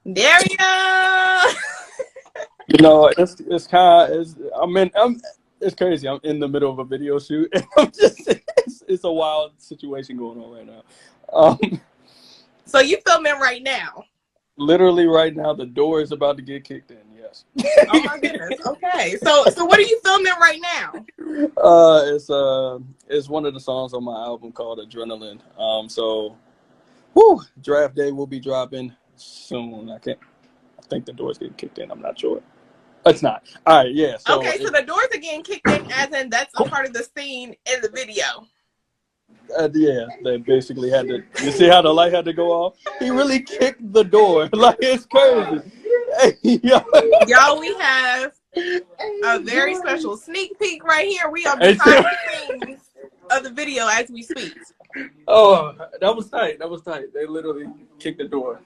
Daeriel. It's kind of it's crazy. I'm in the middle of a video shoot, and it's a wild situation going on right now. So you filming right now? Literally right now, the door is about to get kicked in. Yes. Oh my goodness. Okay. So what are you filming right now? It's one of the songs on my album called Adrenaline. Draft day will be dropping soon. I think the door's getting kicked in. I'm not sure. It's not. All right, yeah. So the doors are getting kicked in, as in that's a part of the scene in the video. Yeah, they basically had to. You see how the light had to go off? He really kicked the door. Like, it's crazy. Hey, y'all, we have a very special sneak peek right here. We are behind the scenes of the video as we speak. Oh, that was tight. They literally kicked the door.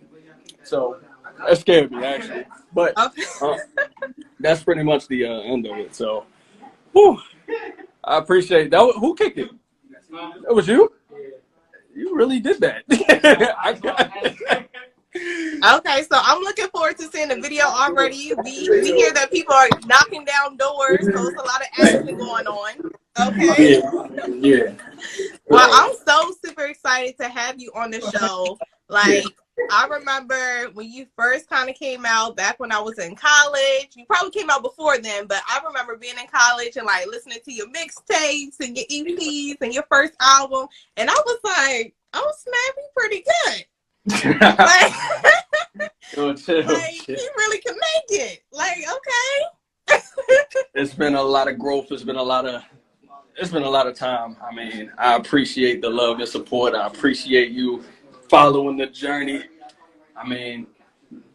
So that scared me, actually. But that's pretty much the end of it. So, I appreciate that. Who kicked it? That was you? You really did that. Okay, so I'm looking forward to seeing the video already. We hear that people are knocking down doors, so it's a lot of action going on. Okay. Yeah. Well, I'm so super excited to have you on the show. Like, I remember when you first kind of came out back when I was in college. You probably came out before then, but I remember being in college and like listening to your mixtapes and your EPs and your first album. And I was like, oh, Snap, he's pretty good. Like, he really can make it. Like, okay. It's been a lot of growth. It's been a lot of time. I mean, I appreciate the love and support. I appreciate you following the journey. I mean,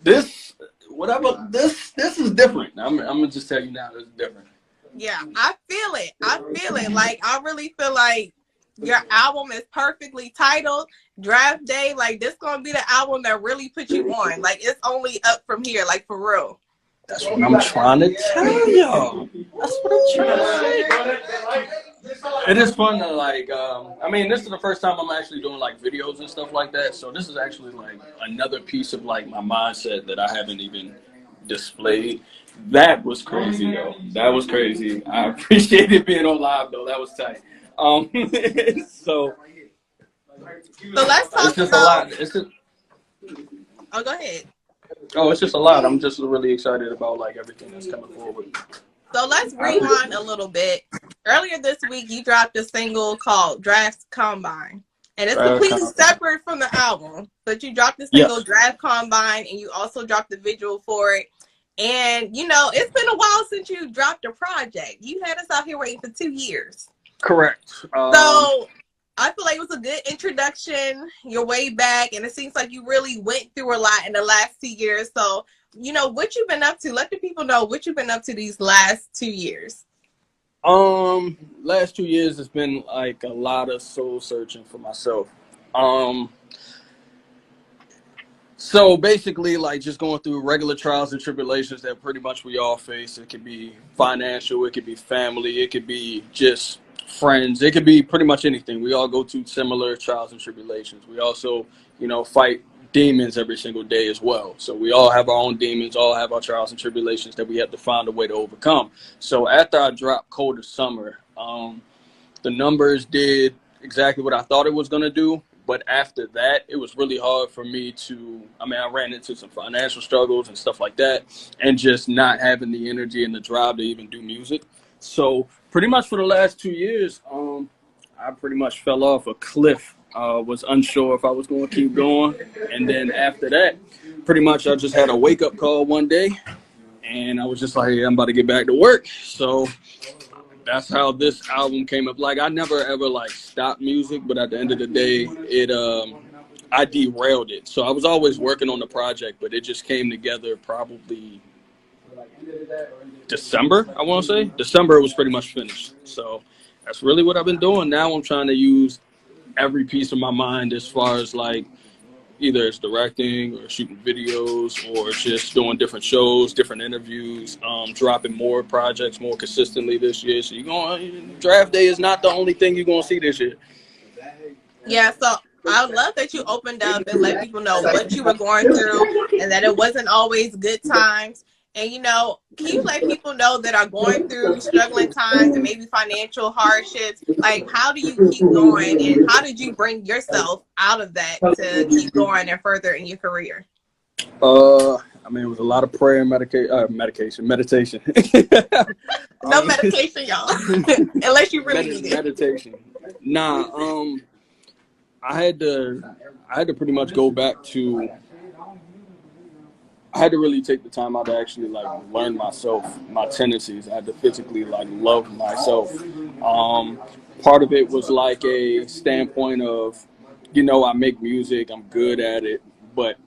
this is different. I'm gonna just tell you now, it's different. Yeah, I feel it. Like, I really feel like your album is perfectly titled. Draft Day, like, this gonna be the album that really put you on. Like, it's only up from here, like, for real. That's what I'm trying to tell y'all. That's what I'm trying to say. It is fun to, like, I mean, this is the first time I'm actually doing, like, videos and stuff like that. So this is actually, like, another piece of, like, my mindset that I haven't even displayed. That was crazy, though. That was crazy. I appreciated being on live, though. That was tight. So let's talk it's just about... a lot. Oh, go ahead. Oh, it's just a lot. I'm just really excited about, like, everything that's coming forward. So let's rewind a little bit. Earlier this week, you dropped a single called Draft Combine. And it's completely separate from the album. But you dropped the single Draft Combine, and you also dropped the visual for it. And, you know, it's been a while since you dropped a project. You had us out here waiting for 2 years. Correct. So I feel like it was a good introduction, your way back, and it seems like you really went through a lot in the last 2 years. So, you know, what you've been up to. Let the people know what you've been up to these last 2 years. Last 2 years has been like a lot of soul searching for myself. So basically, like, just going through regular trials and tribulations that pretty much we all face. It could be financial, it could be family, it could be just friends, it could be pretty much anything. We all go through similar trials and tribulations. We also, you know, fight demons every single day as well. So we all have our own demons, all have our trials and tribulations that we have to find a way to overcome. So after I dropped Colder Summer, the numbers did exactly what I thought it was going to do. But after that, it was really hard for me to, I ran into some financial struggles and stuff like that, and just not having the energy and the drive to even do music. So pretty much for the last 2 years, I pretty much fell off a cliff. Was unsure if I was going to keep going. And then after that, pretty much I just had a wake-up call one day, and I was just like, hey, I'm about to get back to work. So that's how this album came up. Like, I never ever like stopped music, but at the end of the day, I derailed it. So I was always working on the project, but it just came together probably December, I want to say. December was pretty much finished. So that's really what I've been doing. Now I'm trying to use every piece of my mind as far as, like, either it's directing or shooting videos or just doing different shows, different interviews, dropping more projects more consistently this year. So Draft Day is not the only thing you're going to see this year. Yeah, so I love that you opened up and let people know what you were going through and that it wasn't always good times. And, can you let people know that are going through struggling times and maybe financial hardships? Like, how do you keep going and how did you bring yourself out of that to keep going and further in your career? It was a lot of prayer and meditation. No medication, y'all, unless you really need it. Meditation. Nah, I had to pretty much go back to. I had to really take the time out to actually like learn myself, my tendencies. I had to physically like love myself. Part of it was like a standpoint of, I make music, I'm good at it, but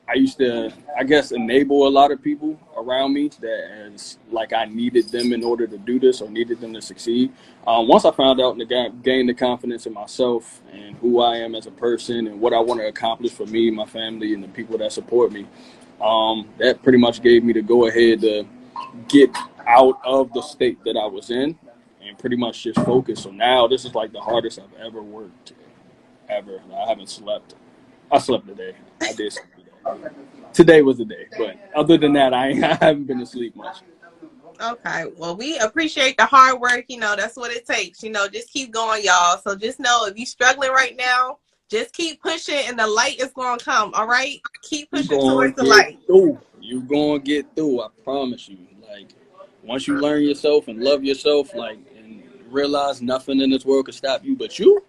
I used to, I guess, enable a lot of people around me that as like I needed them in order to do this or needed them to succeed. Once I found out and gained the confidence in myself and who I am as a person and what I want to accomplish for me, my family, and the people that support me, that pretty much gave me the go ahead to get out of the state that I was in and pretty much just focus. So now this is like the hardest I've ever worked, ever. I haven't slept. I slept today. I did sleep today. Today was the day, but other than that, I haven't been asleep much. Okay, well, we appreciate the hard work. That's what it takes. Just keep going, y'all. So just know if you're struggling right now, just keep pushing and the light is going to come. All right, keep pushing towards the light. You're going to get through. I promise you. Like, once you learn yourself and love yourself, like, and realize nothing in this world can stop you but you.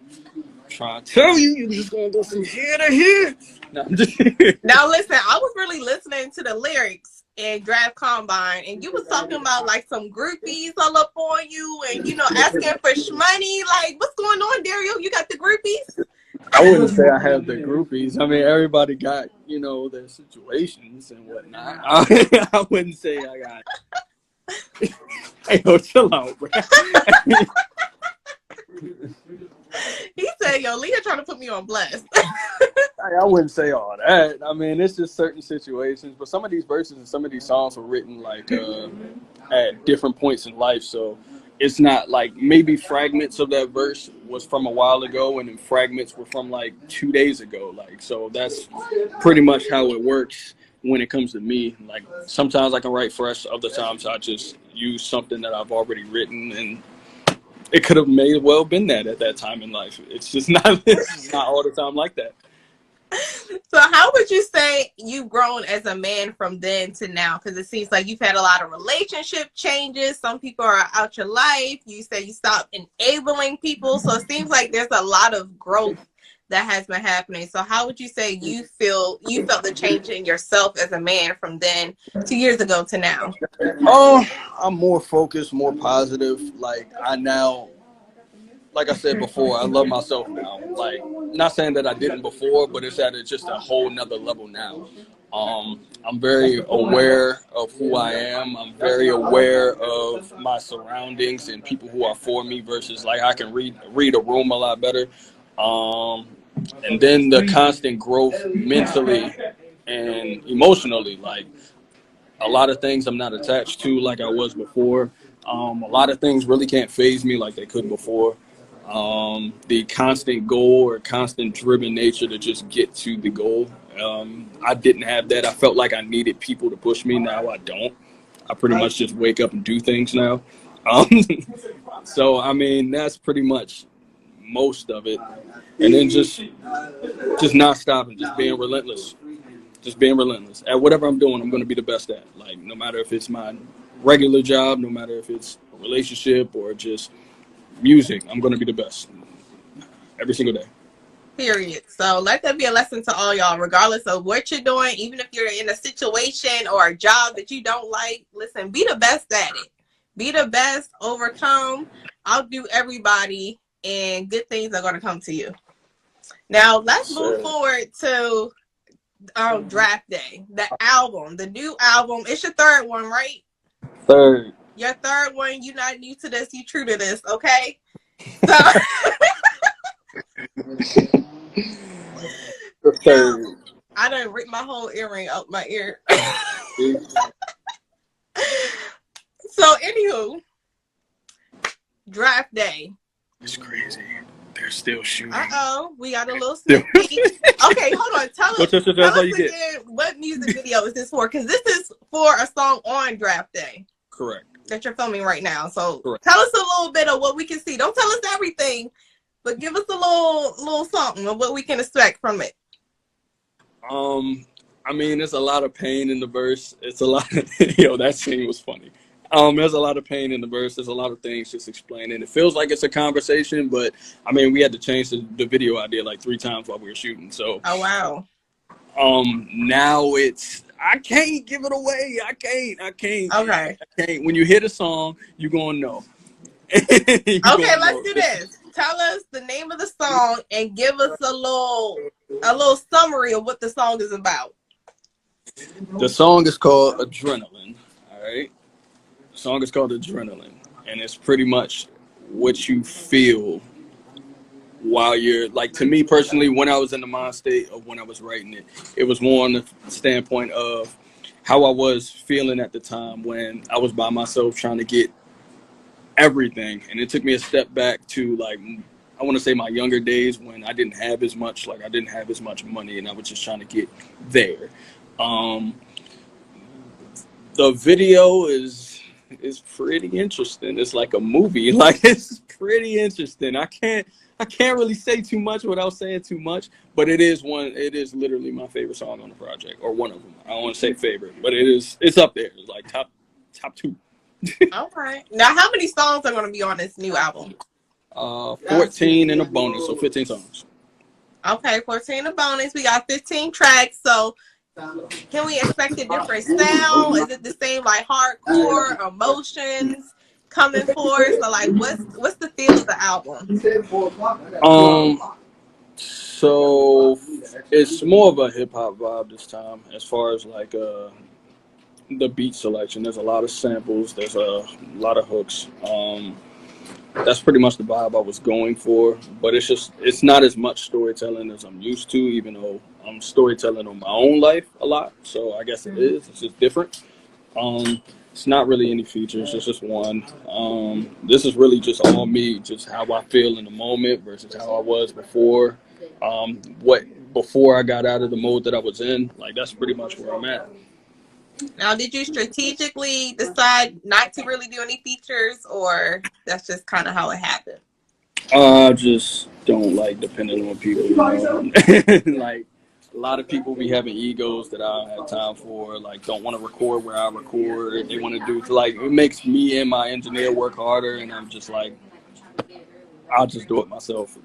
Trying to tell you, you're just gonna go from here to here. No, I'm just Now listen, I was really listening to the lyrics in Draft Combine, and you was talking about like some groupies all up on you, and asking for shmoney. Like, what's going on, Daeriel? You got the groupies? I wouldn't say I have the groupies. I mean, everybody got their situations and whatnot. I wouldn't say I got. Hey, yo, chill out, bro. He said, "Yo, Leah trying to put me on blast." I wouldn't say all that. I mean, it's just certain situations. But some of these verses and some of these songs were written like at different points in life. So it's not like maybe fragments of that verse was from a while ago and then fragments were from like 2 days ago. Like, so that's pretty much how it works when it comes to me. Like, sometimes I can write fresh. Other times I just use something that I've already written, and it could have may well been that at that time in life. It's just not, it's not all the time like that. So how would you say you've grown as a man from then to now? Because it seems like you've had a lot of relationship changes. Some people are out your life. You say you stopped enabling people. So it seems like there's a lot of growth that has been happening. So how would you say you felt the change in yourself as a man from then 2 years ago to now? Oh, I'm more focused, more positive. Like, I now, like I said before, I love myself now. Like, not saying that I didn't before, but it's at just a whole nother level now. I'm very aware of who I am. I'm very aware of my surroundings and people who are for me versus like I can read a room a lot better. And then the constant growth mentally and emotionally. Like, a lot of things I'm not attached to like I was before. A lot of things really can't faze me like they could before. The constant goal or constant driven nature to just get to the goal. I didn't have that. I felt like I needed people to push me. Now I don't. I pretty much just wake up and do things now. Um, so, I mean, that's pretty much most of it. And then just not stopping, just being relentless. Just being relentless. At whatever I'm doing, I'm going to be the best at. Like, no matter if it's my regular job, no matter if it's a relationship or just music, I'm going to be the best every single day. Period. So let that be a lesson to all y'all, regardless of what you're doing, even if you're in a situation or a job that you don't like, listen, be the best at it. Be the best, overcome, outdo everybody, and good things are going to come to you. Now, let's move forward to Draft Day, the album, the new album. It's your third one, right? Third. Your third one. You're not new to this. You true to this, okay? So, the third. I done ripped my whole earring out my ear. So, anywho, Draft Day. It's crazy. They're still shooting. We got a little sneak peek. Okay, hold on. Tell us again, what music video is this for? Because this is for a song on draft day. Correct. That you're filming right now. So Correct. Tell us a little bit of what we can see. Don't tell us everything, but give us a little something of what we can expect from it. I mean, there's a lot of pain in the verse. It's a lot of, that scene was funny. There's a lot of pain in the verse. There's a lot of things just explaining. It feels like it's a conversation, but I mean, we had to change the video idea like 3 times while we were shooting. So, oh wow. Now I can't give it away. I can't. Okay. I can't. When you hear the song, you're gonna know. Okay, let's do this. Tell us the name of the song and give us a little summary of what the song is about. The song is called Adrenaline. All right. The song is called Adrenaline, and it's pretty much what you feel while you're, like, to me personally, when I was in the mind state of when I was writing it, it was more on the standpoint of how I was feeling at the time when I was by myself trying to get everything. And it took me a step back to, like, I want to say my younger days when I didn't have as much, like, I didn't have as much money and I was just trying to get there. The video is pretty interesting. It's like a movie. Like, it's pretty interesting. I can't really say too much without saying too much, but it is literally my favorite song on the project, or one of them. I don't want to say favorite, but it's up there. It's like top 2. All right. Now, how many songs are going to be on this new album? 14 and a bonus, so 15 songs. Okay, 14 a bonus. We got 15 tracks. So can we expect a different sound? Is it the same, like hardcore emotions coming forth? So like, what's the feel of the album? So it's more of a hip hop vibe this time, as far as like the beat selection. There's a lot of samples. There's a lot of hooks. That's pretty much the vibe I was going for, but it's not as much storytelling as I'm used to, even though I'm storytelling on my own life a lot. So I guess it's just different. It's not really any features. It's just one. This is really just all me, just how I feel in the moment versus how I was before. Before I got out of the mode that I was in. Like, that's pretty much where I'm at. Now, did you strategically decide not to really do any features, or that's just kind of how it happened? I just don't like depending on people. Like, a lot of people be having egos that I don't have time for. Like, don't want to record where I record. They want to do, like, it makes me and my engineer work harder, and I'm just like, I'll just do it myself,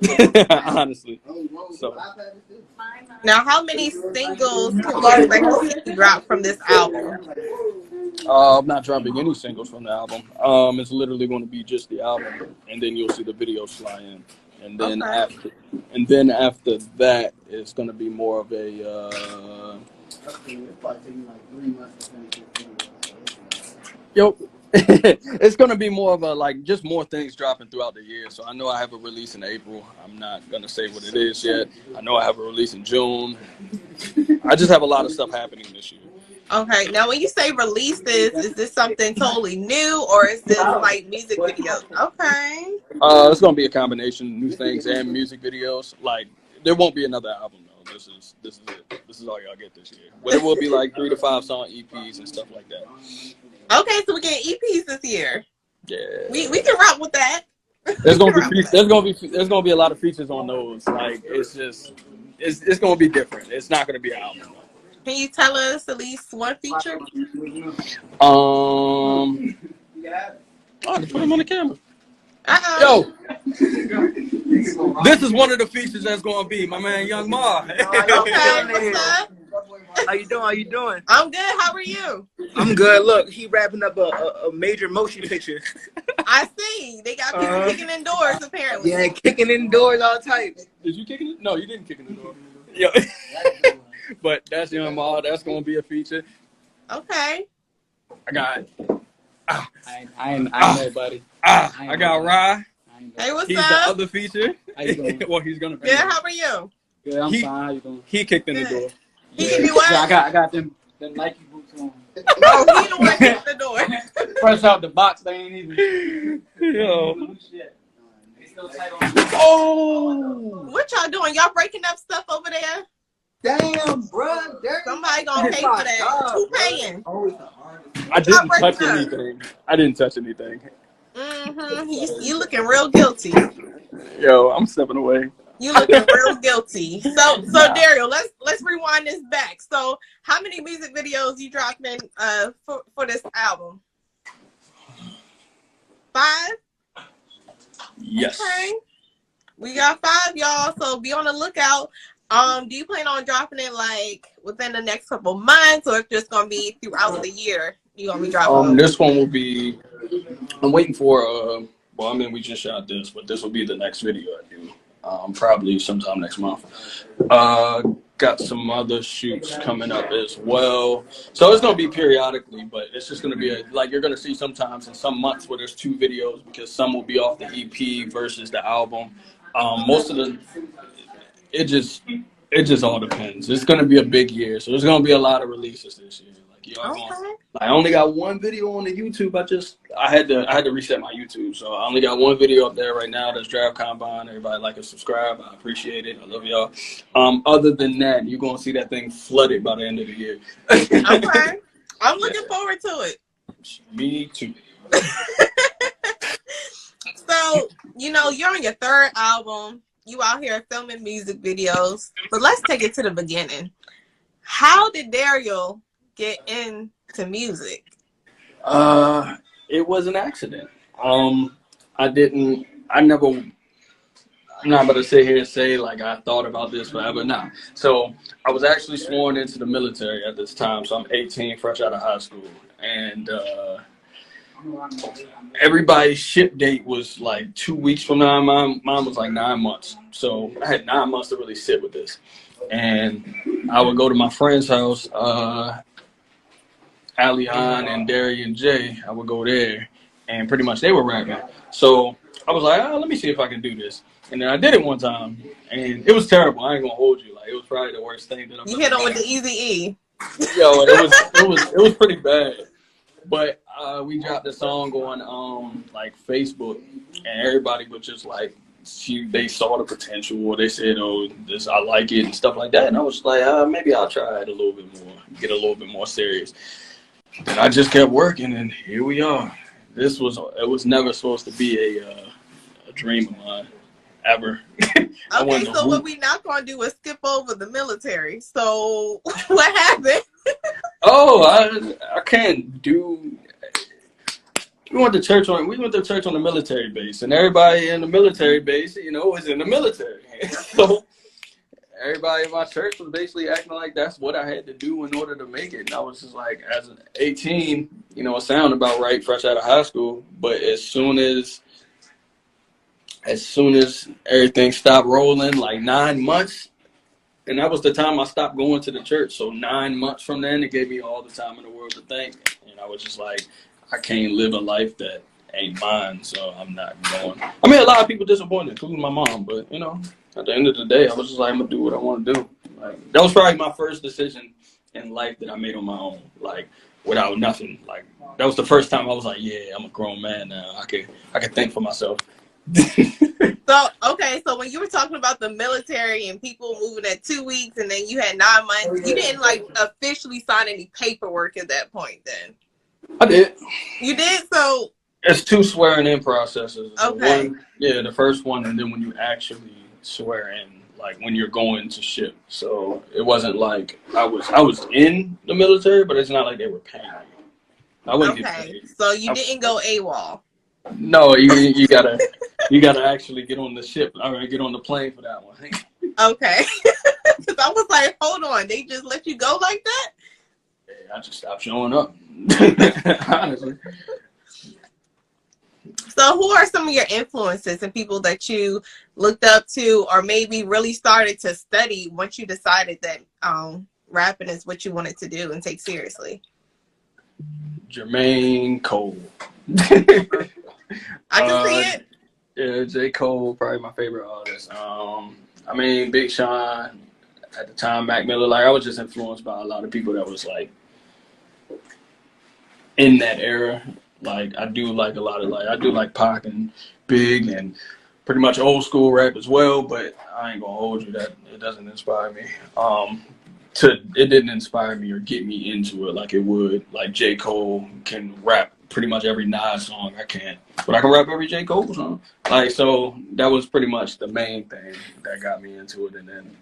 honestly. So. Now, how many singles can we expect to see you drop from this album? I'm not dropping any singles from the album. It's literally going to be just the album, and then you'll see the videos fly in. And then after that, it's going to be more of a. It's going to be more of a, like, just more things dropping throughout the year. So I know I have a release in April. I'm not going to say what it is yet. I know I have a release in June. I just have a lot of stuff happening this year. Okay. Now, when you say releases, is this something totally new, or is this like music videos? Okay. It's going to be a combination, new things and music videos. Like, there won't be another album, though. This is it. This is all y'all get this year. But it will be like 3 to 5 song EPs and stuff like that. Okay, so we get EPs this year. Yeah, we can rock with that. There's gonna be a lot of features on those. Like, it's gonna be different. It's not gonna be an album. Can you tell us at least one feature? I can put him on the camera. Yo, this is one of the features that's gonna be my man Young Ma. Okay, what's up? How you doing? I'm good. How are you? I'm good. Look, he wrapping up a major motion picture. I see. They got people kicking indoors, apparently. Yeah, kicking indoors, all types. Did you kick it? No, you didn't kick it indoors. Yeah. But that's Young Ma. That's gonna be a feature. Okay. I got. I ain't nobody. I got Rye. Hey, what's He's up? the other feature. How you doing? Well, he's gonna be. Good. How are you? Good, I'm fine. How you doing? He kicked in the door. He can do what? Yeah, I got them Nike boots on. Oh, he the one kicked the door. Fresh out the box, they ain't even. Yo. Oh, What y'all doing? Y'all breaking up stuff over there? damn, bro. Somebody gonna pay for that. Who paying? I What y'all didn't breaking touch up? anything. I didn't touch anything. You looking real guilty. Yo, I'm stepping away. You looking real guilty. So Nah. Daeriel, let's rewind this back. So how many music videos you dropping for this album? 5? Yes. Okay. We got 5, y'all. So be on the lookout. Do you plan on dropping it like within the next couple months, or if it's gonna be throughout the year? You gonna be dropping them? This one will be. I'm waiting for. Well, I mean, we just shot this, but this will be the next video I do. Probably sometime next month. Got some other shoots coming up as well. So it's gonna be periodically, but it's just gonna be like you're gonna see sometimes in some months where there's 2 videos because some will be off the EP versus the album. Most of the it just all depends. It's gonna be a big year, so there's gonna be a lot of releases this year. Like y'all going. I only got 1 video on the YouTube. I had to reset my YouTube, so I only got 1 video up there right now. That's Draft Combine. Everybody like and subscribe. I appreciate it. I love y'all. Other than that, you're gonna see that thing flooded by the end of the year. Okay, I'm looking forward to it. Me too. So you're on your 3rd album. You out here filming music videos, but let's take it to the beginning. How did Daeriel get into music? It was an accident. I'm not about to sit here and say like I thought about this forever. Nah. So I was actually sworn into the military at this time. So I'm 18, fresh out of high school, and everybody's ship date was like 2 weeks from now. Mine was like 9 months. So I had 9 months to really sit with this. And I would go to my friend's house, Alion and Darian J. I would go there, and pretty much they were rapping. So I was like, let me see if I can do this. And then I did it one time, and it was terrible. I ain't gonna hold you. Like it was probably the worst thing that I've You ever hit on done. with the Easy E. Yo, it was pretty bad. But we dropped a song on like Facebook, and everybody was just like, they saw the potential, or they said, "Oh, this I like it" and stuff like that. And I was like, maybe I'll try it a little bit more, get a little bit more serious. And I just kept working, and here we are. It was never supposed to be a dream of mine, ever. Okay, so what we not gonna do is skip over the military. So what happened? Oh, I can't do. We went to church on the military base, and everybody in the military base, was in the military. So everybody in my church was basically acting like that's what I had to do in order to make it. And I was just like, as an 18, it sounded about right, fresh out of high school. But as soon as everything stopped rolling, like 9 months, and that was the time I stopped going to the church. So 9 months from then, it gave me all the time in the world to think. And I was just like, I can't live a life that ain't mine, so I'm not going. I mean, a lot of people disappointed, including my mom. But, at the end of the day, I was just like, I'm going to do what I want to do. Like, that was probably my first decision in life that I made on my own, like, without nothing. Like, that was the first time I was like, yeah, I'm a grown man now. I can think for myself. So when you were talking about the military and people moving at 2 weeks and then you had 9 months, you didn't like officially sign any paperwork at that point then? I did. You did? So it's 2 swearing in processes. Okay. The first one, and then when you actually swear in, like when you're going to ship. So it wasn't like I was in the military, but it's not like they were paying me. I wouldn't get paid. So you didn't go AWOL. No, you gotta actually get on the ship. All right, get on the plane for that one. Okay. Because I was like, hold on, they just let you go like that? Yeah, I just stopped showing up. Honestly. So who are some of your influences and people that you looked up to or maybe really started to study once you decided that rapping is what you wanted to do and take seriously? Jermaine Cole. I can see it. Yeah, J. Cole, probably my favorite artist. I mean, Big Sean, at the time, Mac Miller. Like, I was just influenced by a lot of people that was, like, in that era. Like, I do like a lot of, like, I do like Pac and Big and pretty much old school rap as well, but I ain't gonna hold you that it doesn't inspire me. It didn't inspire me or get me into it like it would. Like J. Cole can rap pretty much every Nas song. I can't, but I can rap every J. Cole song. Like, so that was pretty much the main thing that got me into it. And then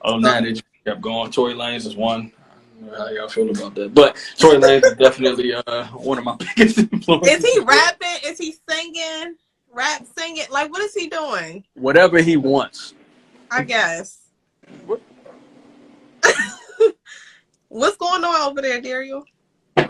other than that, it just kept going. Tory Lanez is one. I don't know how y'all feel about that, but Tory Lanez is definitely one of my biggest influences. Is he rapping? Is he singing? Rap singing? Like, what is he doing? Whatever he wants. I guess. What? What's going on over there, Daeriel?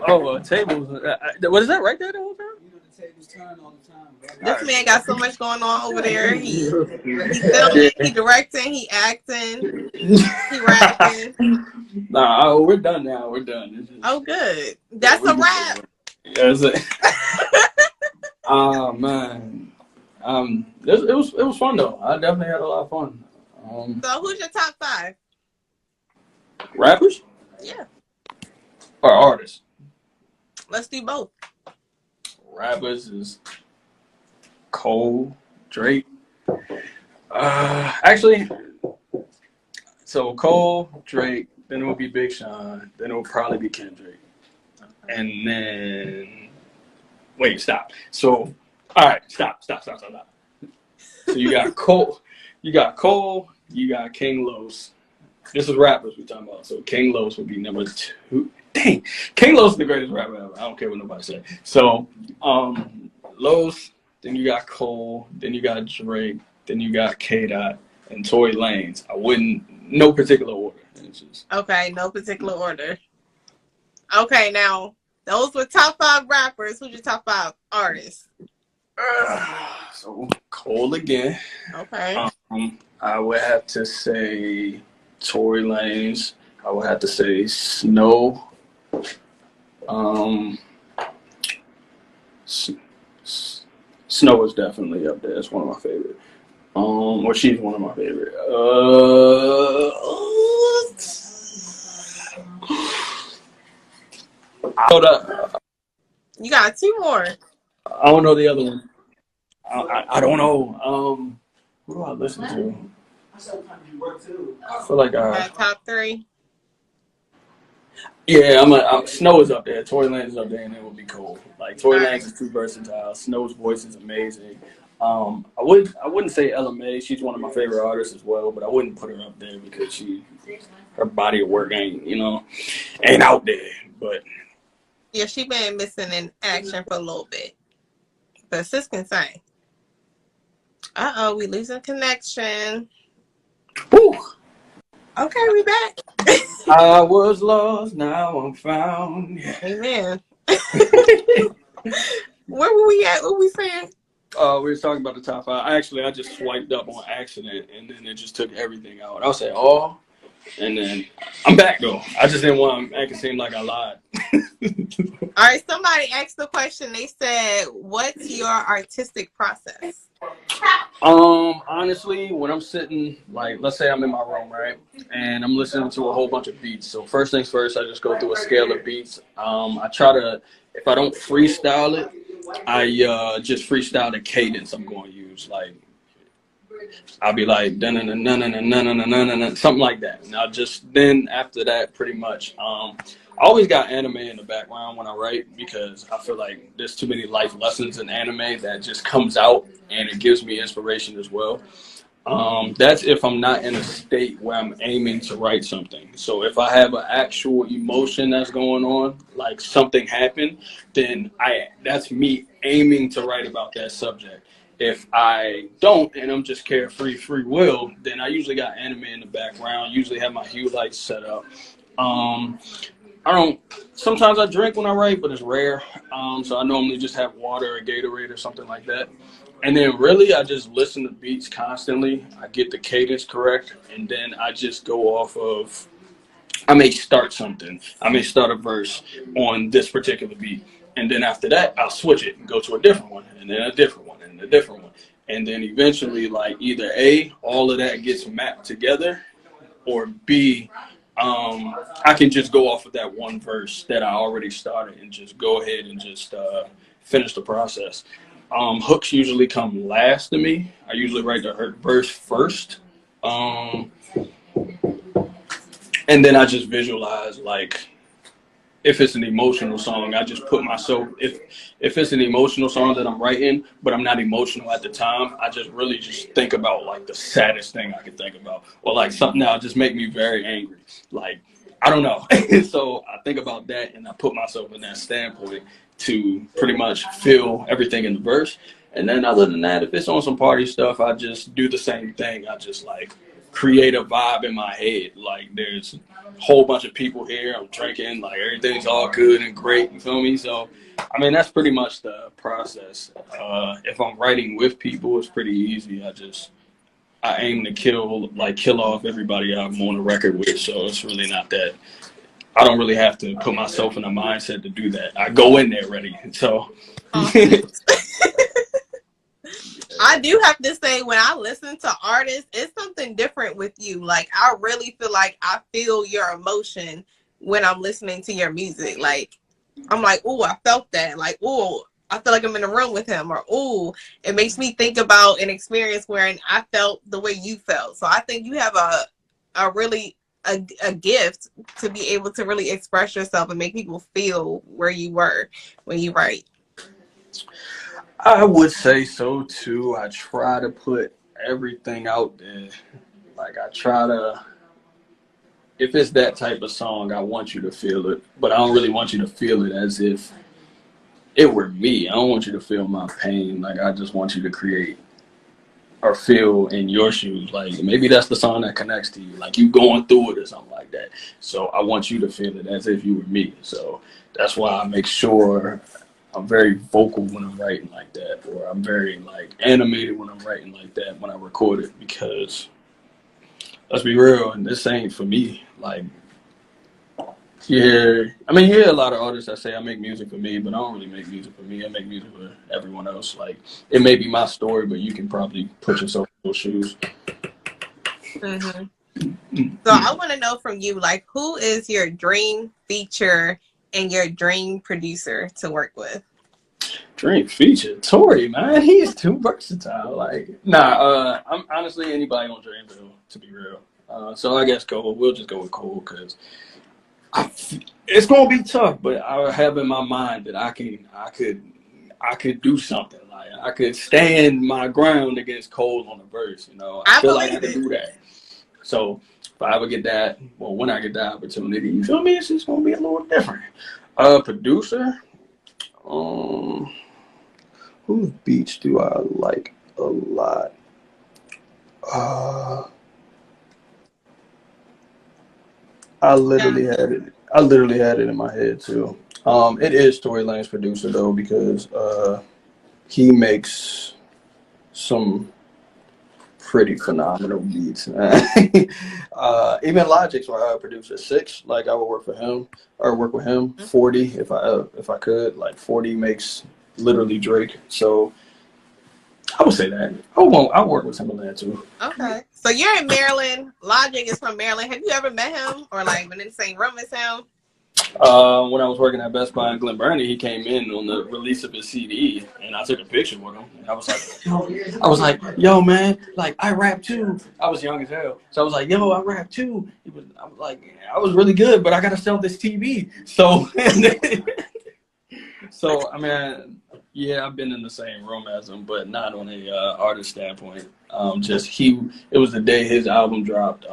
Oh, tables. What is that right there the whole time? You know the tables turn all the time. This man got so much going on over there. He filming, he directing, he acting, he rapping. Nah, we're done now. We're done. Oh, good. That's a wrap. That's it. Oh man, it was fun though. I definitely had a lot of fun. So, who's your top 5? Rappers Yeah, or artists? let's do both. Rappers is Cole, Drake. Actually, so Cole, Drake, then it would be Big Sean, then it would probably be Kendrick, and then wait, stop. So, all right, stop. So you got Cole, you got King Los. This is rappers we're talking about. So King Los would be number 2. Dang, King Los is the greatest rapper ever. I don't care what nobody say. So, Los. Then you got Cole. Then you got Drake. Then you got K-Dot and Tory Lanez. I wouldn't, no particular order. It's just, Okay, no particular order. Okay, now those were top 5 rappers. Who's your top 5 artists? so Cole again. Okay. I would have to say Tory Lanez. I would have to say Snow. Snow is definitely up there. It's one of my favorite. Or she's one of my favorite. Hold up. You got 2 more. I don't know the other one. I don't know. Who do I listen to? I feel like Top 3. yeah, Snow is up there. Tory Lanez is up there, and it would be cool. Like Tory Lanez is too versatile. Snow's voice is amazing. I wouldn't say Ella Mai. She's one of my favorite artists as well, but I wouldn't put her up there because her body of work ain't out there. But Yeah, she been missing in action for a little bit. But sis can sing. We losing connection. whew, Okay, we back. I was lost, now I'm found. Amen. Where were we at? What were we saying? We were talking about the top 5. I just swiped up on accident, and then it just took everything out. I said, "Oh," and then I'm back though. I just didn't want to make it seem like I lied. All right, somebody asked the question. They said, "What's your artistic process?" Honestly, when I'm sitting, like, let's say I'm in my room, right, and I'm listening to a whole bunch of beats. So first things first, I just go through a scale of beats. I try to, if I don't freestyle it, I just freestyle the cadence I'm going to use. Like, I'll be like, something like that. And then after that, pretty much, I always got anime in the background when I write because I feel like there's too many life lessons in anime that just comes out and it gives me inspiration as well. That's if I'm not in a state where I'm aiming to write something. So if I have an actual emotion that's going on, like something happened, then that's me aiming to write about that subject. If I don't, and I'm just carefree, free will, then I usually got anime in the background. Usually have my hue lights set up. Sometimes I drink when I write, but it's rare. So I normally just have water or Gatorade or something like that. And then really I just listen to beats constantly. I get the cadence correct. And then I just go off of, I may start something. I may start a verse on this particular beat. And then after that, I'll switch it and go to a different one, and then a different one, and a different one. And then eventually, like, either A, all of that gets mapped together, or B, I can just go off of that one verse that I already started and just go ahead and just finish the process. Hooks usually come last to me. I usually write the verse first. And then I just visualize, like, if it's an emotional song, I just put myself, if it's an emotional song that I'm writing, but I'm not emotional at the time, I just really just think about like the saddest thing I can think about, or like something that'll just make me very angry. Like, I don't know. So I think about that and I put myself in that standpoint to pretty much feel everything in the verse. And then other than that, if it's on some party stuff, I just do the same thing. I just like create a vibe in my head. Like, there's a whole bunch of people here. I'm drinking. Like, everything's all good and great. You feel me? So, I mean, that's pretty much the process. If I'm writing with people, it's pretty easy. I aim to kill off everybody I'm on a record with. So it's really not that. I don't really have to put myself in a mindset to do that. I go in there ready. So. I do have to say, when I listen to artists, it's something different with you. Like, I really feel like I feel your emotion when I'm listening to your music. Like, I'm like, ooh, I felt that. Like, ooh, I feel like I'm in a room with him. Or, ooh, it makes me think about an experience wherein I felt the way you felt. So I think you have a gift to be able to really express yourself and make people feel where you were when you write. I would say so too. I try to put everything out there. Like, I try to, if it's that type of song, I want you to feel it. But I don't really want you to feel it as if it were me. I don't want you to feel my pain. Like, I just want you to create or feel in your shoes. Like, maybe that's the song that connects to you. Like, you going through it or something like that. So I want you to feel it as if you were me. So that's why I make sure I'm very vocal when I'm writing like that, or I'm very like animated when I'm writing like that when I record it, because let's be real, and this ain't for me. Like, you hear a lot of artists that say I make music for me, but I don't really make music for me. I make music for everyone else. Like, it may be my story, but you can probably put yourself in those shoes. Mm-hmm. So I want to know from you, like, who is your dream feature and your dream producer to work with? Dream feature, Tory, man, he's too versatile. Like, I'm honestly anybody on Dreamville, to be real. So I guess Cole. We'll just go with Cole because it's gonna be tough, but I have in my mind that I could do something. Like, I could stand my ground against Cole on the verse. You know, I feel like I could do that. So if I ever get that, well, when I get that opportunity, you feel me? It's just gonna be a little different. Producer. Whose beats do I like a lot? I literally had it in my head too. It is Tory Lanez producer though, because he makes some pretty phenomenal beats. Even Logic's my producer. Six, like, I would work for him or work with him. 40, if I could. Like, 40 makes literally Drake. So I would say that. I'll work with Timbaland too. Okay. So you're in Maryland. Logic is from Maryland. Have you ever met him or like been in the same room as him? When I was working at Best Buy in Glen Burnie, he came in on the release of his CD, and I took a picture with him. And I was like, yo, man, like, I rap too. I was young as hell, so I was like, yo, I rap too. I was like, I was really good, but I gotta sell this TV. So, so I mean, yeah, I've been in the same room as him, but not on a artist standpoint. It was the day his album dropped.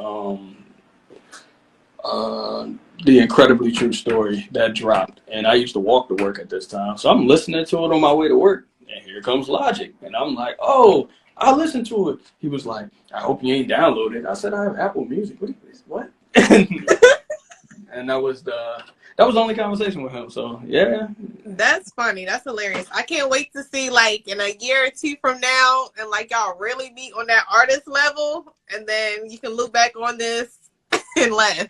The Incredibly True Story that dropped, and I used to walk to work at this time, so I'm listening to it on my way to work, and here comes Logic, and I'm like, oh, I'll listen to it. He was like, I hope you ain't downloaded. I said, I have Apple Music. What? And that was the only conversation with him. So yeah, that's funny. That's hilarious. I can't wait to see, like, in a year or two from now, and like y'all really meet on that artist level, and then you can look back on this and laugh.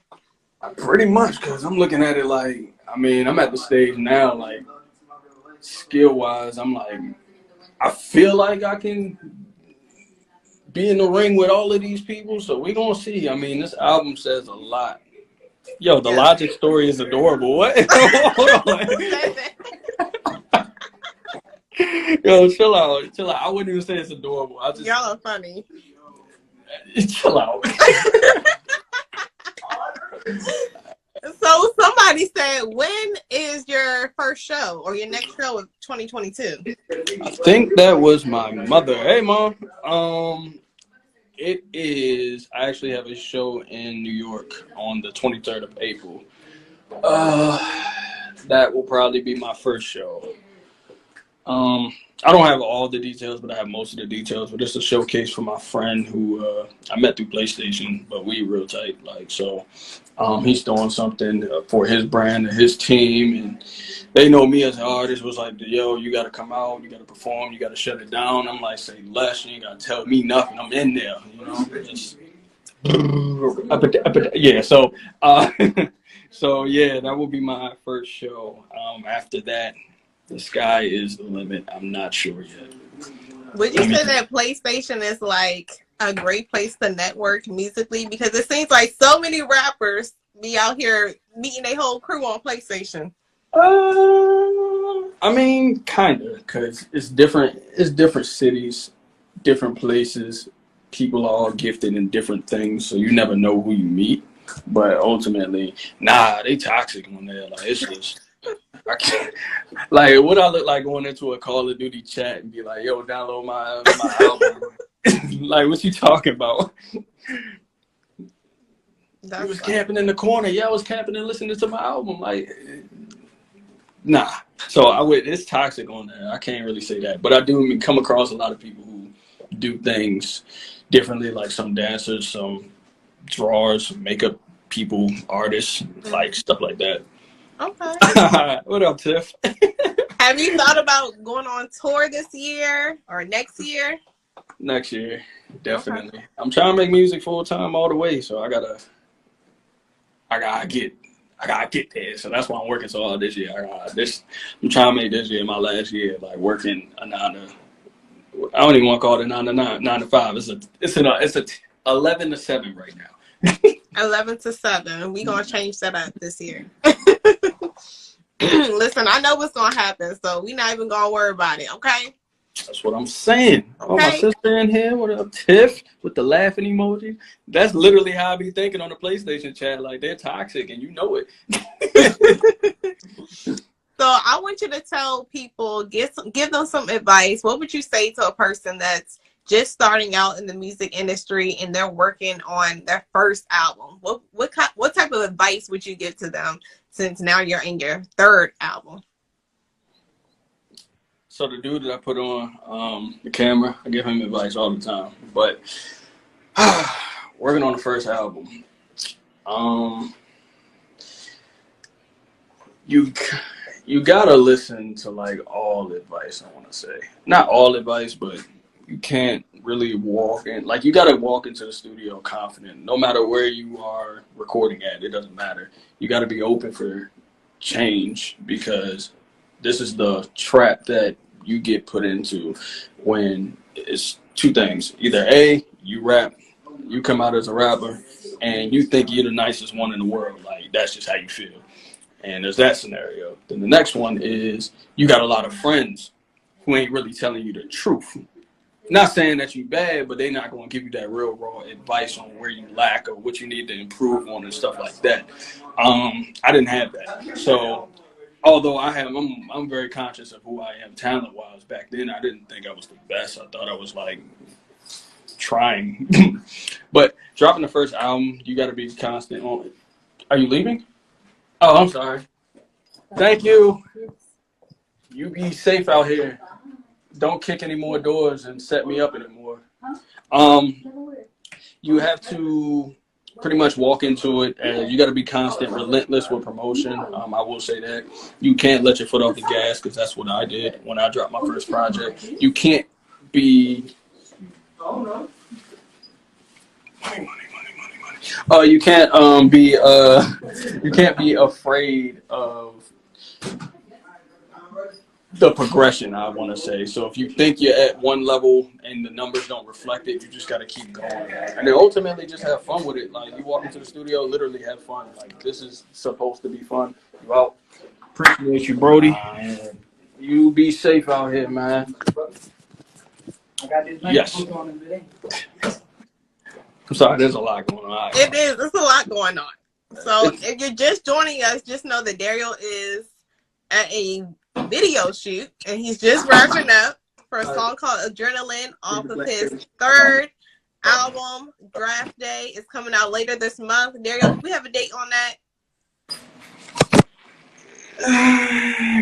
Pretty much, because I'm looking at it like, I mean, I'm at the stage now, like, skill-wise, I'm like, I feel like I can be in the ring with all of these people, so we're going to see. I mean, this album says a lot. Yo, the Logic story is adorable. What? Hold on. Yo, chill out, chill out. I wouldn't even say it's adorable. I just Y'all are funny. chill out. So somebody said, when is your first show or your next show of 2022? I think that was my mother. Hey, mom. It is. I actually have a show in New York on the 23rd of April. That will probably be my first show. I don't have all the details, but I have most of the details. But it's a showcase for my friend who I met through PlayStation, but we real tight. Like so, he's doing something for his brand and his team, and they know me as an artist. Was like, yo, you got to come out, you got to perform, you got to shut it down. I'm like, say less, you ain't got to tell me nothing. I'm in there, you know. Just yeah. So, so yeah, that will be my first show. After that. The sky is the limit. I'm not sure yet. Would you say that PlayStation is like a great place to network musically? Because it seems like so many rappers be out here meeting their whole crew on PlayStation. I mean, kind of, because it's different. It's different cities, different places. People are all gifted in different things, so you never know who you meet. But ultimately, nah, they toxic when they're like, it's just. I can't, like, what I look like going into a Call of Duty chat and be like, yo, download my album. Like, what you talking about? That's You was camping in the corner. Yeah, I was camping and listening to my album. Like, nah. So it's toxic on there. I can't really say that. But I do come across a lot of people who do things differently, like some dancers, some drawers, makeup people, artists, like stuff like that. Okay. What up, Tiff? Have you thought about going on tour this year or next year? Next year, definitely. Okay. I'm trying to make music full time all the way, so I gotta get there. So that's why I'm working so hard this year. I'm trying to make this year my last year, like working a 9 to. I don't even want to call it a 9 to 9 to 5. It's a 11 to 7 right now. 11 to 7. We gonna change that up this year. Listen, I know what's gonna happen, so we're not even gonna worry about it, okay? That's what I'm saying. Okay. Oh, my sister in here, what up, Tiff, with the laughing emoji. That's literally how I be thinking on the PlayStation chat. Like, they're toxic, and you know it. So I want you to tell people, give them some advice. What would you say to a person that's just starting out in the music industry and they're working on their first album? What type of advice would you give to them since now you're in your third album? So the dude that I put on the camera, I give him advice all the time. But working on the first album, you gotta listen to like all advice. I want to say not all advice, but you can't really walk in. Like, you gotta walk into the studio confident, no matter where you are recording at. It doesn't matter. You gotta be open for change, because this is the trap that you get put into when it's two things. Either A, you rap, you come out as a rapper, and you think you're the nicest one in the world. Like, that's just how you feel. And there's that scenario. Then the next one is you got a lot of friends who ain't really telling you the truth. Not saying that you bad, but they're not going to give you that real raw advice on where you lack or what you need to improve on and stuff like that. I didn't have that. So although I'm very conscious of who I am talent-wise. Back then, I didn't think I was the best. I thought I was like trying. But dropping the first album, you got to be constant on it. Are you leaving? Oh, I'm sorry. Thank you. You be safe out here. Don't kick any more doors and set me up anymore. You have to pretty much walk into it, and you got to be constant, relentless with promotion. I will say that. You can't let your foot off the gas, because that's what I did when I dropped my first project. You can't be... you can't be afraid of the progression, I want to say. So if you think you're at one level and the numbers don't reflect it, you just got to keep going. And then ultimately just have fun with it. Like, you walk into the studio, literally have fun. Like, this is supposed to be fun. You out. Appreciate you, Brody. You be safe out here, man. I got this Yes. book on him today. I'm sorry, there's a lot going on. It is. There's a lot going on. So if you're just joining us, just know that Daeriel is at a video shoot, and he's just wrapping up for a song called Adrenaline off of his third album, Draft Day. Is coming out later this month. Daeriel, do we have a date on that?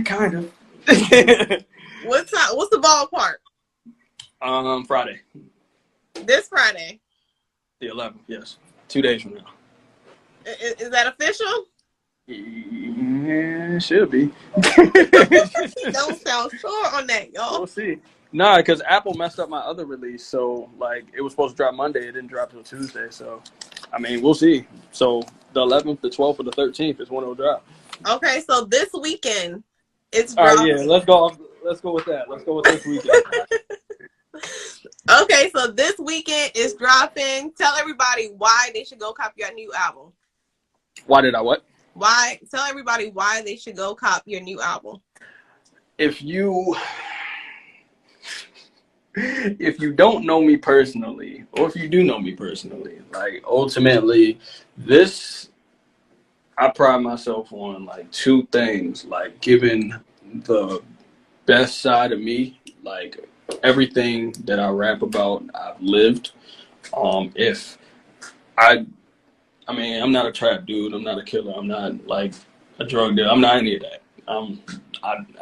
Kind of. What's the ballpark? Friday. This Friday. The 11th, yes. 2 days from now. Is that official? Yeah, should be. Don't sound sure on that, y'all. We'll see. Nah, because Apple messed up my other release. So, like, it was supposed to drop Monday. It didn't drop till Tuesday. So, I mean, we'll see. So, the 11th, the 12th, or the 13th is when it'll drop. Okay, so this weekend it's dropping. All right, yeah, let's go with that. Let's go with this weekend. Okay, so this weekend is dropping. Tell everybody why they should go cop your new album. Why did I what? Why? Tell everybody why they should go cop your new album. If you don't know me personally, or if you do know me personally, like ultimately, I pride myself on like two things, like giving the best side of me, like everything that I rap about, I've lived. I'm not a trap dude. I'm not a killer. I'm not like a drug dealer. I'm not any of that.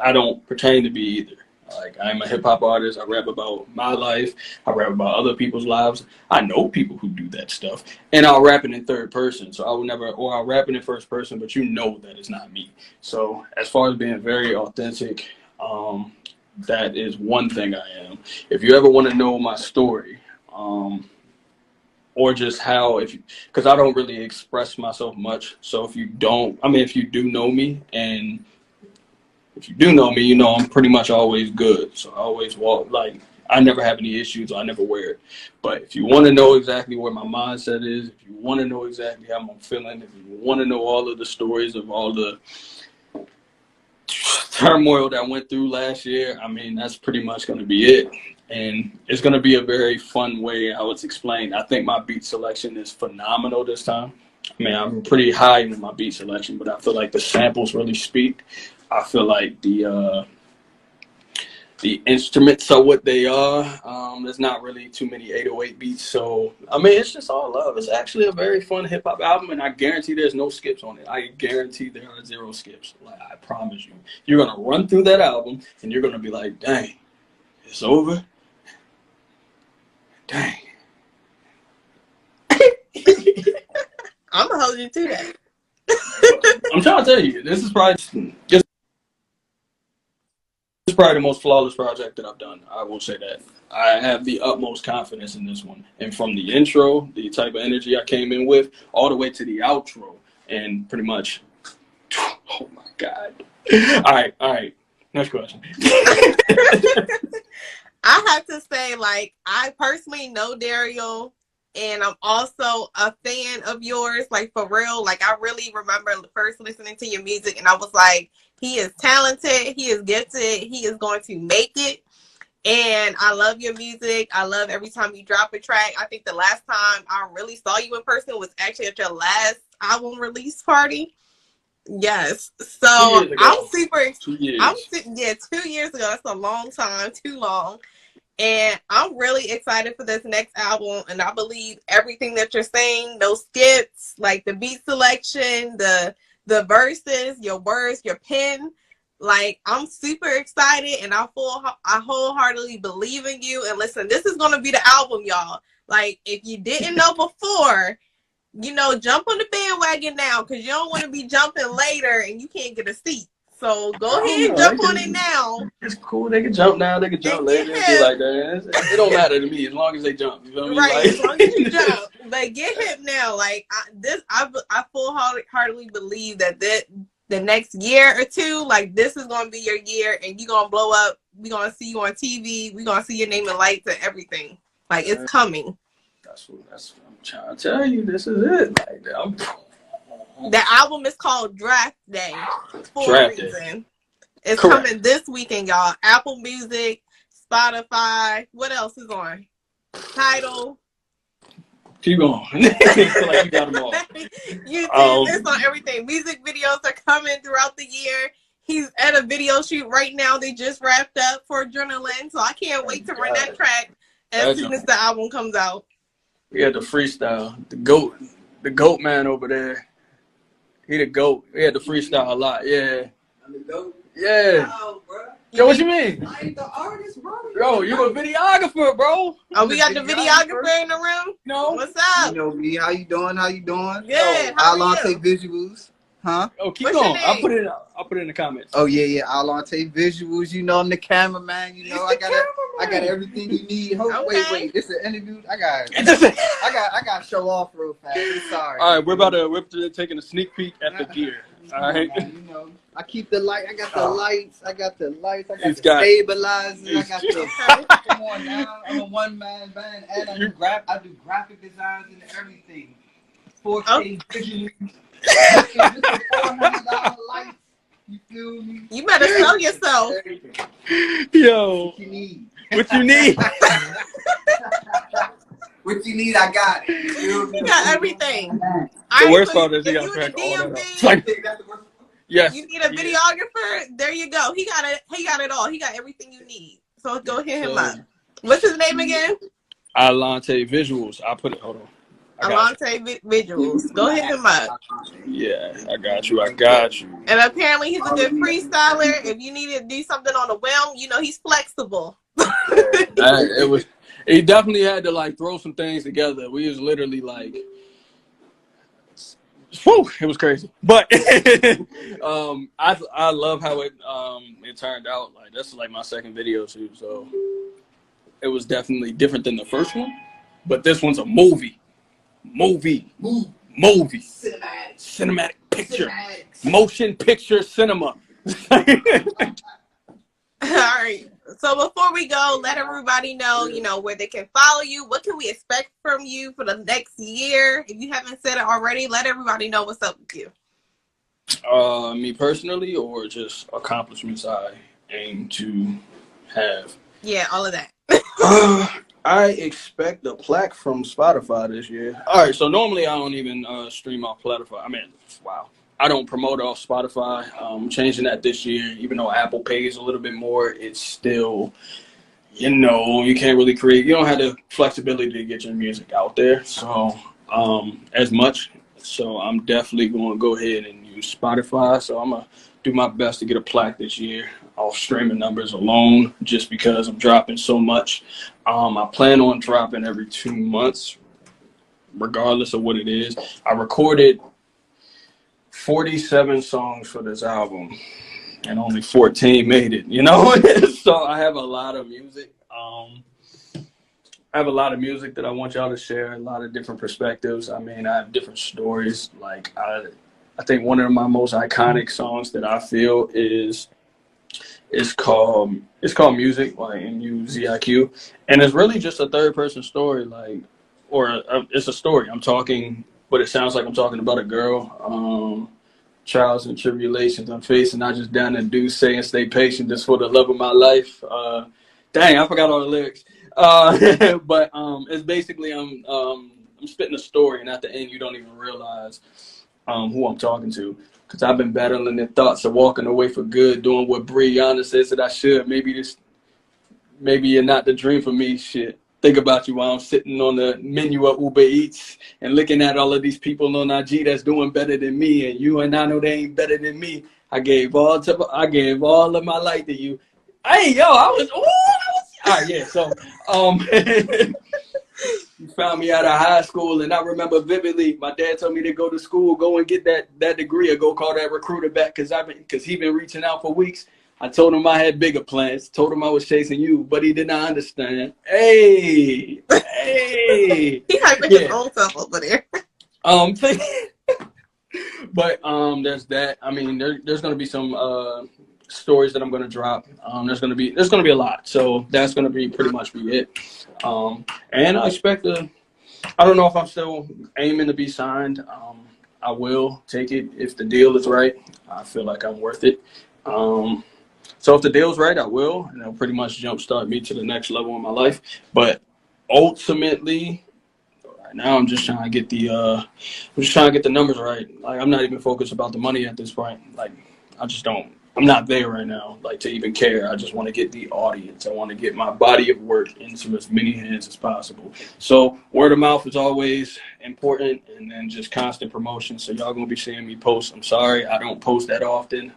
I don't pretend to be either. Like, I'm a hip hop artist. I rap about my life. I rap about other people's lives. I know people who do that stuff, and I'll rap it in third person. So I'll rap it in first person, but you know that it's not me. So as far as being very authentic, that is one thing I am. If you ever want to know my story, or just because I don't really express myself much. So if you do know me, and if you do know me, you know I'm pretty much always good. So I always walk, like, I never have any issues. I never wear it. But if you want to know exactly where my mindset is, if you want to know exactly how I'm feeling, if you want to know all of the stories of all the turmoil that went through last year, I mean, that's pretty much going to be it. And it's going to be a very fun way how it's explained. I think my beat selection is phenomenal this time. I mean, I'm pretty high in my beat selection, but I feel like the samples really speak. I feel like the instruments are what they are. There's not really too many 808 beats. So, I mean, it's just all love. It's actually a very fun hip-hop album, and I guarantee there's no skips on it. I guarantee there are 0 skips. Like, I promise you. You're going to run through that album, and you're going to be like, dang, it's over? Dang. I'm going to hold you to that. I'm trying to tell you, this is probably the most flawless project that I've done. I will say that. I have the utmost confidence in this one. And from the intro, the type of energy I came in with, all the way to the outro, and pretty much, oh my God. All right. Next question. I have to say, like, I personally know Daeriel, and I'm also a fan of yours, like, for real. Like, I really remember first listening to your music, and I was like, he is talented, he is gifted, he is going to make it. And I love your music. I love every time you drop a track. I think the last time I really saw you in person was actually at your last album release party. Yes. So I'm super 2 years. 2 years ago. That's a long time, too long. And I'm really excited for this next album. And I believe everything that you're saying, those skits, like the beat selection, the verses, your words, your pen, like, I'm super excited, and I wholeheartedly believe in you. And listen, this is going to be the album, y'all. Like, if you didn't know before, jump on the bandwagon now, because you don't want to be jumping later and you can't get a seat. So go ahead and jump on it now. It's cool. They can jump now. They can jump later. Be like that. It don't matter to me as long as they jump. You feel me? Right. Like, as long as you jump. But get hip now. Like, I full-heartedly believe that the next year or two, like, this is going to be your year, and you're going to blow up. We're going to see you on TV. We're going to see your name in lights and everything. Like, it's coming. That's what I'm trying to tell you. This is it. Like, The album is called Draft Day for a reason. It's Correct. coming this weekend, y'all. Apple Music, Spotify. What else is on? Tidal. Keep going. Like you got them all. YouTube. It's on everything. Music videos are coming throughout the year. He's at a video shoot right now. They just wrapped up for Adrenaline, so I can't wait to run that track as soon as the album comes out. We had the freestyle. The goat man over there. He the GOAT. We had to freestyle a lot. Yeah. I'm the GOAT? Yeah. Oh, bro. Yo, what you mean? I ain't the artist, bro. Yo, you a videographer, bro. Oh, we got the videographer in the room? No. What's up? You know me. How you doing? How you doing? Good. How are you? Visuals. Huh? Oh, keep What's going. your I'll name? put it in the comments. Oh yeah. Alante Visuals. You know I'm the cameraman. You know I got everything you need. Okay. Wait. This is an interview. I got to show off real fast. I'm sorry. All right, we're taking a sneak peek at the gear. All right. You know, I keep the light. I got the lights. I got the stabilizers. I got the. Come on now. I'm a one-man band, and I do graphic designs and everything. 4K visuals. $400 lights. You feel me? You better sell yourself. Yo, What you need? what you need? What you need? I got it. You feel me? You got everything. The worst part is if he you got in to crack all that DMV, up. Like, yes. you need a videographer. There you go. He got it. He got it all. He got everything you need. So go hit him up. What's his name again? Alante Visuals. I'll put it. Hold on. Alante Visuals. Go hit him up. Yeah, I got you. And apparently he's a good freestyler. If you need to do something on a whim, you know he's flexible. He definitely had to like throw some things together. We was literally like, whew, it was crazy. But I love how it turned out. Like that's like my second video too, so it was definitely different than the first one. But this one's a movie, cinematic picture, motion picture cinema. All right. So before we go, let everybody know, where they can follow you. What can we expect from you for the next year? If you haven't said it already, let everybody know what's up with you. Me personally, or just accomplishments I aim to have? Yeah, all of that. I expect a plaque from Spotify this year. All right, so normally I don't even stream off Spotify. I don't promote off Spotify. I'm changing that this year. Even though Apple pays a little bit more, it's still, you can't really create. You don't have the flexibility to get your music out there. So as much. So I'm definitely going to go ahead and use Spotify. So I'm going to do my best to get a plaque this year off streaming numbers alone, just because I'm dropping so much. I plan on dropping every 2 months, regardless of what it is. I recorded 47 songs for this album, and only 14 made it, So I have a lot of music. I have a lot of music that I want y'all to share, a lot of different perspectives. I have different stories. Like I think one of my most iconic songs that I feel is called Music, like MUZIQ, and it's really just a third person story, it's a story. I'm talking, but it sounds like I'm talking about a girl. Trials and tribulations I'm facing, I just down and do say and stay patient just for the love of my life. Dang, I forgot all the lyrics. But it's basically I'm spitting a story, and at the end you don't even realize who I'm talking to, because I've been battling the thoughts of walking away for good, doing what Brianna says that I should. Maybe you're not the dream for me. Shit. Think about you while I'm sitting on the menu of Uber Eats and looking at all of these people on IG that's doing better than me, and you and I know they ain't better than me. I gave all of my life to you. Hey, yo, all right, yeah. So, you found me out of high school, and I remember vividly. My dad told me to go to school, go and get that degree, or go call that recruiter back, because he been reaching out for weeks. I told him I had bigger plans. Told him I was chasing you, but he did not understand. Hey. He hyping his own self over there. But there's that. There's gonna be some stories that I'm gonna drop. There's gonna be a lot. So that's gonna be pretty much it. And I expect I don't know if I'm still aiming to be signed. I will take it if the deal is right. I feel like I'm worth it. So if the deal's right, I will, and it'll pretty much jumpstart me to the next level in my life. But ultimately, right now I'm just trying to get the numbers right. Like I'm not even focused about the money at this point. Like I'm not there right now, like to even care. I just want to get the audience. I want to get my body of work into as many hands as possible. So word of mouth is always important, and then just constant promotion. So y'all gonna be seeing me post. I'm sorry I don't post that often.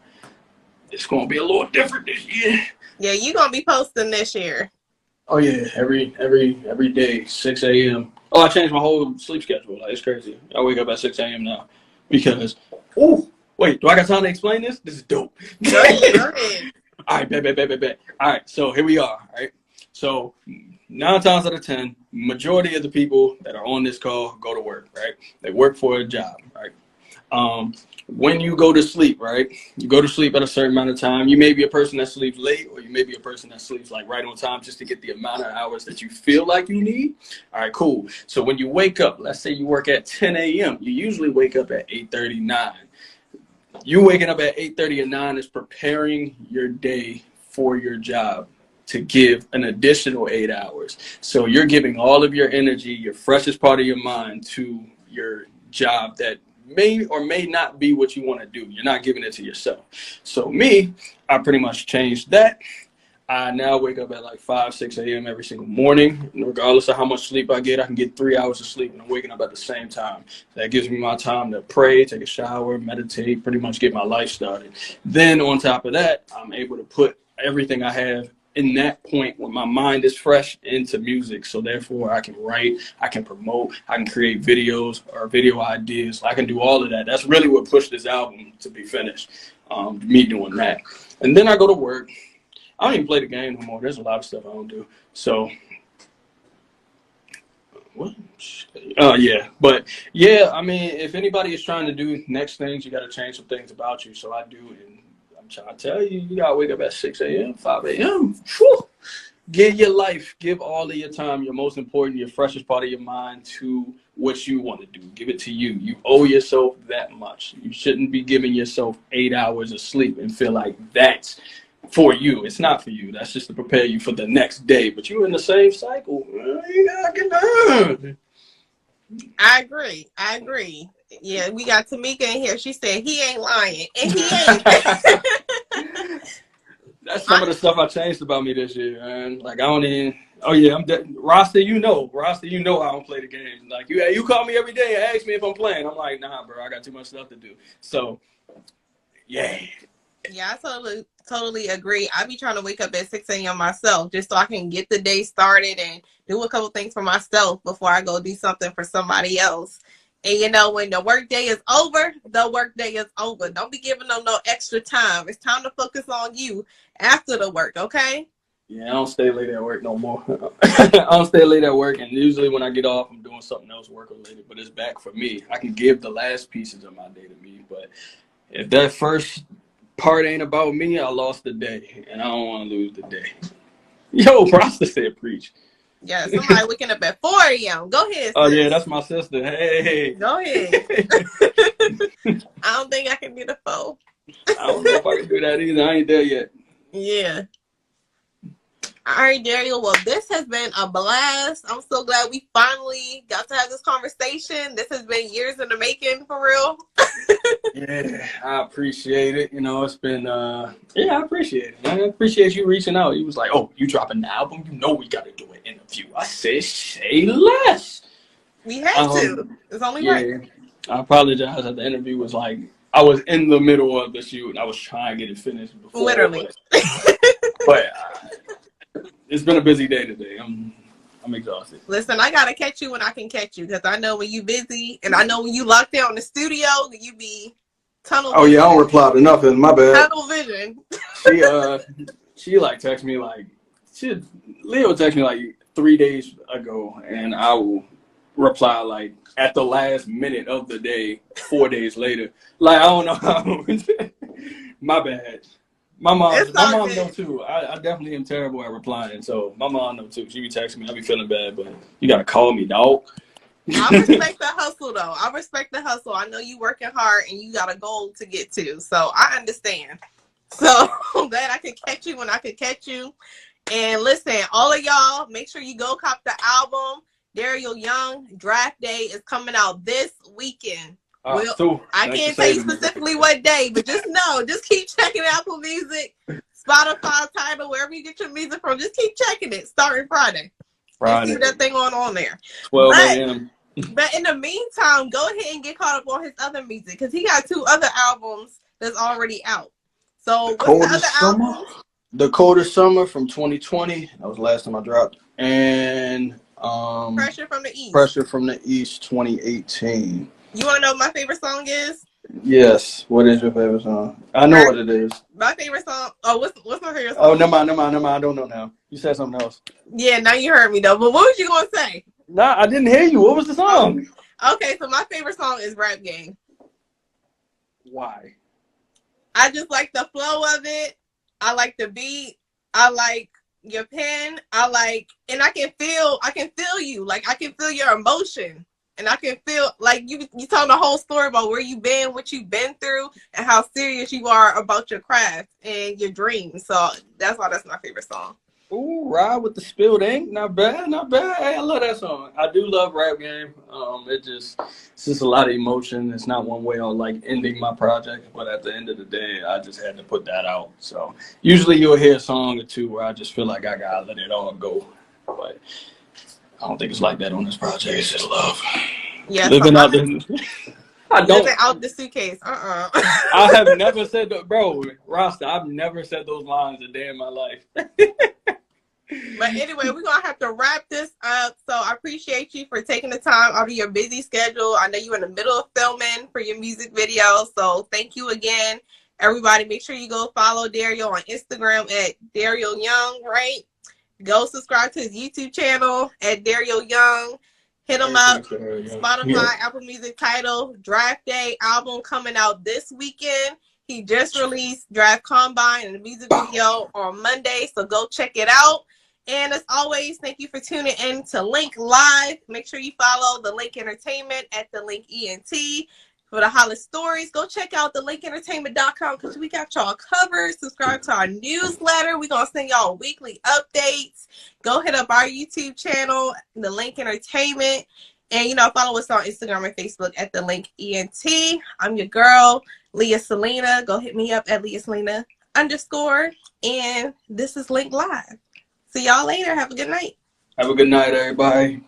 It's gonna be a little different this year. Yeah, you gonna be posting this year. Oh yeah, every day, 6 a.m. Oh, I changed my whole sleep schedule. Like it's crazy. I wake up at 6 a.m. now because. Oh, wait, do I got time to explain this? This is dope. Go ahead. All right, bet. All right, so here we are. All right, so 9 times out of 10, majority of the people that are on this call go to work. Right, they work for a job. Right. When you go to sleep, right, you go to sleep at a certain amount of time. You may be a person that sleeps late, or you may be a person that sleeps like right on time just to get the amount of hours that you feel like you need. All right, cool. So when you wake up, let's say you work at 10 a.m., you usually wake up at 8:39. You waking up at 8:30 and 9 is preparing your day for your job to give an additional 8 hours. So you're giving all of your energy, your freshest part of your mind to your job that may or may not be what you want to do. You're not giving it to yourself. So me, I pretty much changed that. I now wake up at like 5, 6 a.m. every single morning. And regardless of how much sleep I get, I can get 3 hours of sleep and I'm waking up at the same time. That gives me my time to pray, take a shower, meditate, pretty much get my life started. Then on top of that, I'm able to put everything I have in that point when my mind is fresh into music. So therefore I can write, I can promote, I can create videos or video ideas. I can do all of that. That's really what pushed this album to be finished, me doing that. And then I go to work. I don't even play the game no more. There's a lot of stuff I don't do. So, what? Yeah. But, yeah, I mean, if anybody is trying to do next things, you got to change some things about you. So I do. And I'm trying to tell you, you got to wake up at 6 a.m., 5 a.m. Whew. Give your life, give all of your time, your most important, your freshest part of your mind to what you want to do. Give it to you. You owe yourself that much. You shouldn't be giving yourself 8 hours of sleep and feel like that's for you. It's not for you. That's just to prepare you for the next day. But you're in the same cycle. You gotta get down. I agree. Yeah, we got Tamika in here. She said he ain't lying, and he ain't. That's some of the stuff I changed about me this year, man. Like I don't even. Oh yeah, I'm Rasta. You know I don't play the game. Like you call me every day and ask me if I'm playing. I'm like, nah, bro. I got too much stuff to do. So, yeah. Yeah, I totally agree. I be trying to wake up at 6 a.m. myself just so I can get the day started and do a couple things for myself before I go do something for somebody else. And you know, when the work day is over, the work day is over. Don't be giving them no extra time. It's time to focus on you after the work, okay? Yeah, I don't stay late at work no more. I don't stay late at work, and usually when I get off, I'm doing something else work related. But it's back for me. I can give the last pieces of my day to me, but if that first part ain't about me, I lost the day, and I don't want to lose the day. Yo, Rasta said preach. Yeah, somebody waking up at 4 a.m. Go ahead, sis. Oh, yeah, that's my sister. Hey. Go ahead. I don't think I can be the 4. I don't know if I can do that either. I ain't there yet. Yeah. All right, Daeriel. Well, this has been a blast. I'm so glad we finally got to have this conversation. This has been years in the making, for real. Yeah, I appreciate it. You know, it's been, I appreciate it. I appreciate you reaching out. You was like, oh, you dropping the album? You know we got to do an interview. I said, say less. We had to. It's only right. I apologize that the interview was like, I was in the middle of the shoot and I was trying to get it finished before. Literally. But it's been a busy day today. I'm exhausted. Listen, I gotta catch you when I can catch you because I know when you busy and I know when you locked down in the studio, you be tunnel vision. Oh yeah, I don't reply to nothing. My bad. Tunnel vision. She like text me like Leo text me like 3 days ago, and I will reply like at the last minute of the day, 4 days later. Like I don't know how. My bad. My mom know too. I definitely am terrible at replying, so my mom know too. She be texting me, I be feeling bad, but you gotta call me, dog. I respect the hustle though. I respect the hustle. I know you working hard and you got a goal to get to, so I understand. So I'm glad I could catch you when I could catch you. And listen, all of y'all, make sure you go cop the album. Daeriel Young, Draft Day is coming out this weekend. I can't tell you specifically what day, but just know, just keep checking Apple Music, Spotify, Tidal, wherever you get your music from. Just keep checking it starting Friday. See that thing on there. 12 a.m. But in the meantime, go ahead and get caught up on his other music because he got 2 other albums that's already out. So what's the other album? The Coldest Summer from 2020. That was the last time I dropped. And Pressure from the East. Pressure from the East 2018. You want to know what my favorite song is? Yes. What is your favorite song? I know what it is. My favorite song. Oh, what's my favorite song? Oh, never mind. I don't know now. You said something else. Yeah, now you heard me though. But what was you gonna say? Nah, I didn't hear you. What was the song? Okay, so my favorite song is Rap Game. Why? I just like the flow of it. I like the beat. I like your pen. And I can feel you. Like I can feel your emotion. And I can feel like you telling the whole story about where you've been, what you've been through, and how serious you are about your craft and your dreams. So that's why that's my favorite song. Ooh, Ride with the Spilled Ink. Not bad. Hey, I love that song. I do love Rap Game. It's just a lot of emotion. It's not one way on like ending my project, but at the end of the day, I just had to put that out. So usually you'll hear a song or two where I just feel like I gotta let it all go. But I don't think it's like that on this project. It's just love. Yeah, living out the living out the suitcase. I have never said that, bro. Rasta, I've never said those lines a day in my life. But anyway, we're going to have to wrap this up. So I appreciate you for taking the time out of your busy schedule. I know you're in the middle of filming for your music video. So thank you again. Everybody, make sure you go follow Daeriel on Instagram at Daeriel Young, right? Go subscribe to his YouTube channel at Daeriel Young. Hit him up. Spotify, Apple Music, Tidal. Draft Day album coming out this weekend. He just released Draft Combine and the music video on Monday. So go check it out. And as always, thank you for tuning in to Link Live. Make sure you follow the Link Entertainment at the Link ENT for the hottest stories. Go check out the linkentertainment.com because we got y'all covered. Subscribe to our newsletter. We're going to send y'all weekly updates. Go hit up our YouTube channel, the Link Entertainment. And, follow us on Instagram and Facebook at the Link ENT. I'm your girl, Leah Selena. Go hit me up at Leah Selena _ And this is Link Live. See y'all later. Have a good night. Have a good night, everybody.